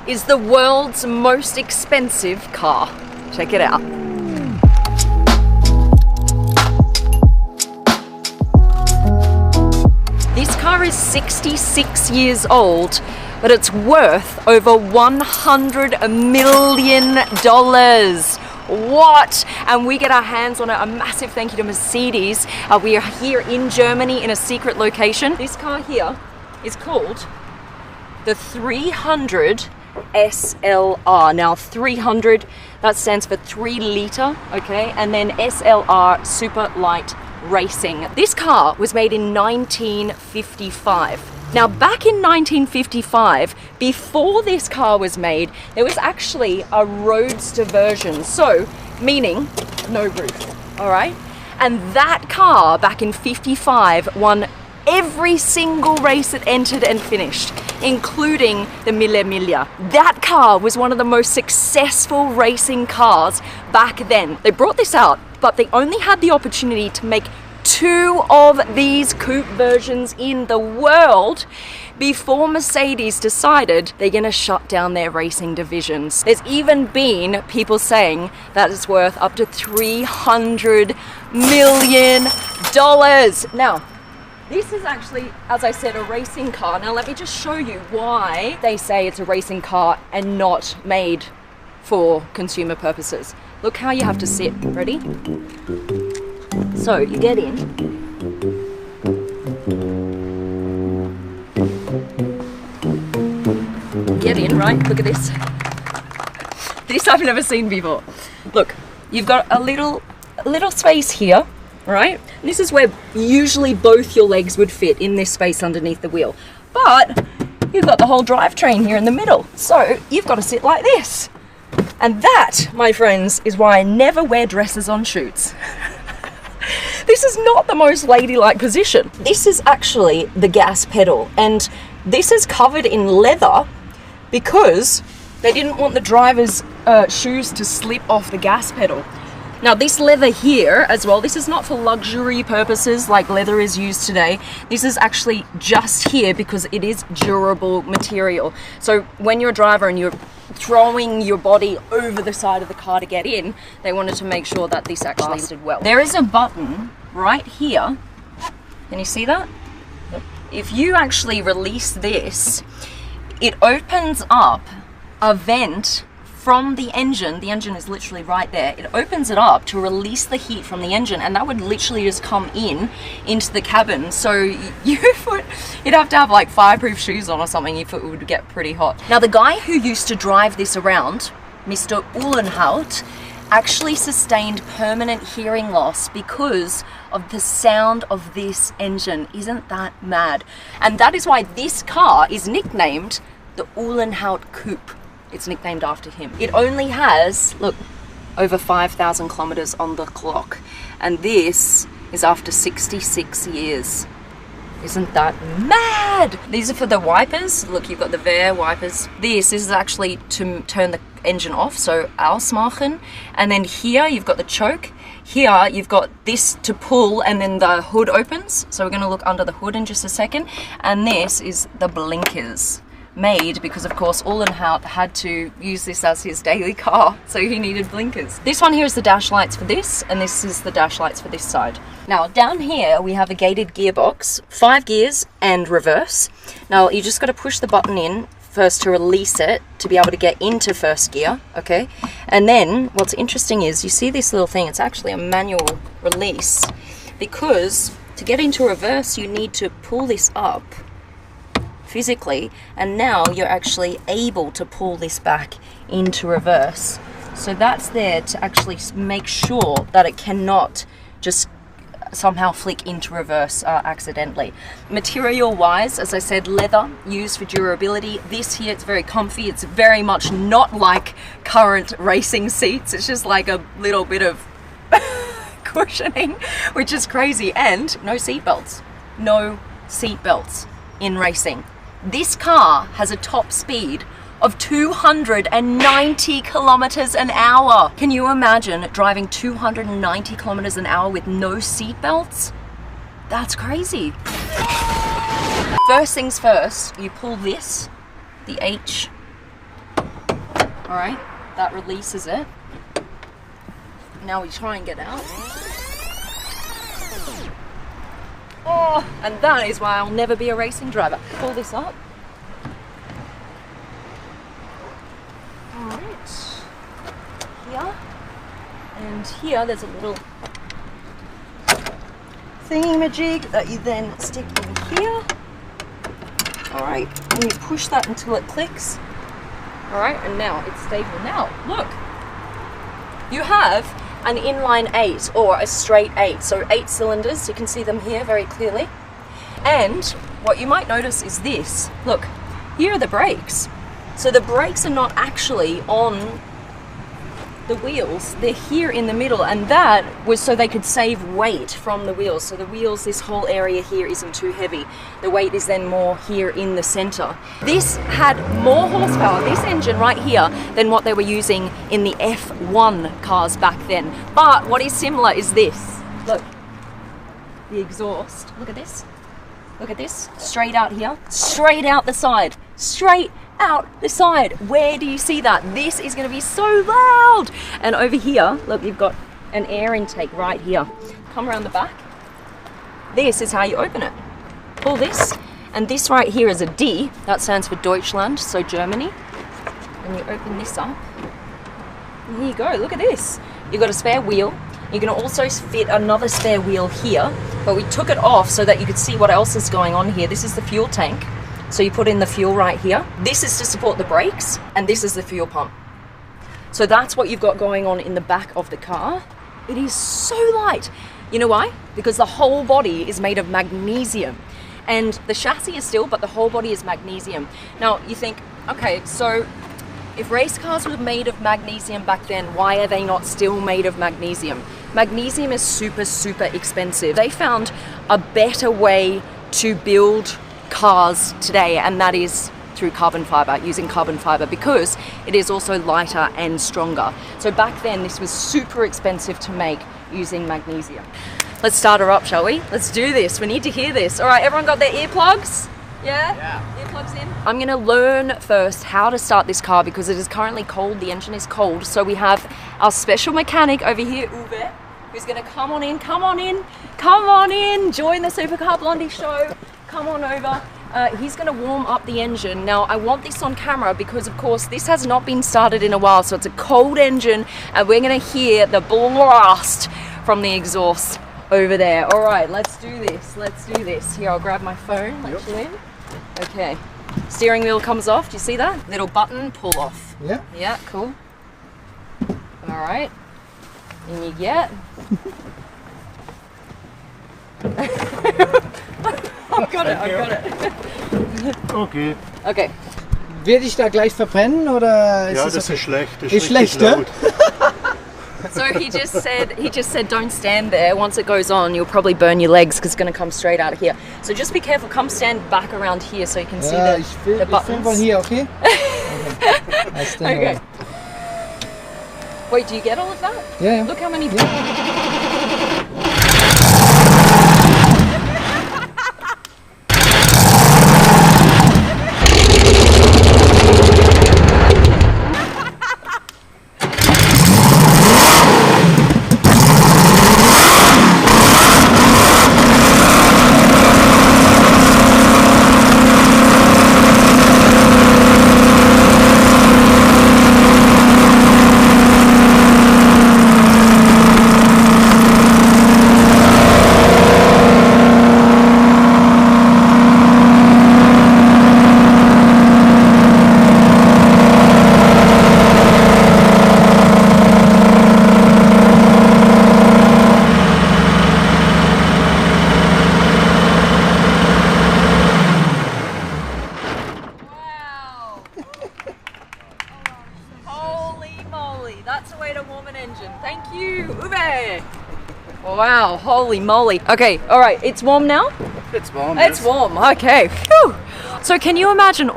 is the world's most expensive car. Check it out. This car is 66 years old, but it's worth over $100 million. What? And we get our hands on it. A massive thank you to Mercedes. We are here in Germany in a secret location. This car here is called the 300 SLR. Now 300, that stands for 3 liter, okay? And then SLR, super light racing. This car was made in 1955. Now back in 1955, before this car was made, there was actually a roadster version, so meaning no roof, all right? And that car back in 55 won every single race it entered and finished, including the Mille Miglia. That car was one of the most successful racing cars back then. They brought this out, but they only had the opportunity to make 2 of these coupe versions in the world before Mercedes decided they're gonna shut down their racing divisions. There's even been people saying that it's worth up to $300 million. Now, this is actually, as I said, a racing car. Now let me just show you why they say it's a racing car and not made for consumer purposes. Look how you have to sit. Ready? So you get in. Get in, right? Look at this. This I've never seen before. Look, you've got a little space here, right? This is where usually both your legs would fit, in this space underneath the wheel. But you've got the whole drivetrain here in the middle. So you've got to sit like this. And that, my friends, is why I never wear dresses on shoots. This is not the most ladylike position. This is actually the gas pedal, and this is covered in leather because they didn't want the driver's shoes to slip off the gas pedal. Now this leather here as well, this is not for luxury purposes like leather is used today. This is actually just here because it is durable material. So when you're a driver and you're throwing your body over the side of the car to get in, they wanted to make sure that this actually lasted well. There is a button right here. Can you see that? If you actually release this, it opens up a vent from the engine. The engine is literally right there. It opens it up to release the heat from the engine, and that would literally just come into the cabin. So you'd have to have like fireproof shoes on or something if it would get pretty hot. Now the guy who used to drive this around, Mr. Uhlenhaut, actually sustained permanent hearing loss because of the sound of this engine. Isn't that mad? And that is why this car is nicknamed the Uhlenhaut Coupe. It's nicknamed after him. It only has, look, over 5,000 kilometers on the clock. And this is after 66 years. Isn't that mad? These are for the wipers. Look, you've got the Wehr wipers. This is actually to turn the engine off, so ausmachen. And then here you've got the choke. Here you've got this to pull, and then the hood opens. So we're gonna look under the hood in just a second. And this is the blinkers. Made because of course Uhlenhaut had to use this as his daily car, so he needed blinkers. This one here is the dash lights for this, and this is the dash lights for this side. Now down here we have a gated gearbox, 5 gears and reverse. Now you just got to push the button in first to release it to be able to get into first gear, okay? And then what's interesting is you see this little thing, it's actually a manual release, because to get into reverse you need to pull this up physically, and now you're actually able to pull this back into reverse. So that's there to actually make sure that it cannot just somehow flick into reverse accidentally. Material wise, as I said, leather used for durability. This here, it's very comfy. It's very much not like current racing seats. It's just like a little bit of cushioning, which is crazy. And no seat belts. No seat belts in racing. This car has a top speed of 290 kilometers an hour. Can you imagine driving 290 kilometers an hour with no seat belts? That's crazy. First things first, you pull this, the H All right, that releases it. Now we try and get out. Oh, and that is why I'll never be a racing driver. Pull this up. All right, here, and here there's a little thingamajig that you then stick in here. All right, and you push that until it clicks. All right, and now it's stable. Now, look, you have an inline 8 or a straight 8, so 8 cylinders. You can see them here very clearly. And what you might notice is this. Look, here are the brakes. So the brakes are not actually on the wheels, they're here in the middle, and that was so they could save weight from the wheels. So the wheels, this whole area here isn't too heavy. The weight is then more here in the center. This had more horsepower, this engine right here, than what they were using in the F1 cars back then. But what is similar is this. Look, the exhaust, look at this. Look at this, straight out here, straight out the side, straight out the side. Where do you see that? This is going to be so loud. And over here, look, you've got an air intake right here. Come around the back. This is how you open it. Pull this, and this right here is a D. That stands for Deutschland, so Germany. And you open this up. And here you go, look at this. You've got a spare wheel. You can also fit another spare wheel here, but we took it off so that you could see what else is going on here. This is the fuel tank. So you put in the fuel right here. This is to support the brakes, and this is the fuel pump. So that's what you've got going on in the back of the car. It is so light. You know why? Because the whole body is made of magnesium. And the chassis is steel, but the whole body is magnesium. Now you think, okay, so if race cars were made of magnesium back then, why are they not still made of magnesium? Magnesium is super, super expensive. They found a better way to build cars today, and that is through carbon fiber, using carbon fiber, because it is also lighter and stronger. So back then this was super expensive to make using magnesium. Let's start her up, shall we? Let's do this. We need to hear this. All right, everyone got their earplugs? Yeah? Earplugs in. I'm gonna learn first how to start this car because it is currently cold, the engine is cold. So we have our special mechanic over here, Uwe, who's gonna come on in, join the Supercar Blondie show. Come on over. He's going to warm up the engine. Now, I want this on camera because, of course, this has not been started in a while, so it's a cold engine, and we're going to hear the blast from the exhaust over there. All right, let's do this. Let's do this. Here, I'll grab my phone, let you in. Okay. Steering wheel comes off. Do you see that? Little button, pull off. Yeah. Yeah, cool. All right. And you get... I've got it. Okay. Okay. Werde ich da gleich verbrennen oder ist Ja, es das okay? ist schlecht. Das Ist richtig schlecht, ja? laut. So he just said don't stand there. Once it goes on, you'll probably burn your legs because it's going to come straight out of here. So just be careful. Come stand back around here so you can see Ja, the ich film von hier, okay? Okay. I stand Okay. over. Wait, do you get all of that? Yeah, yeah. Look how many... That's a way to warm an engine. Thank you, Uwe. Wow, holy moly. Okay, all right, it's warm now? It's warm. It's warm, okay. Phew. So can you imagine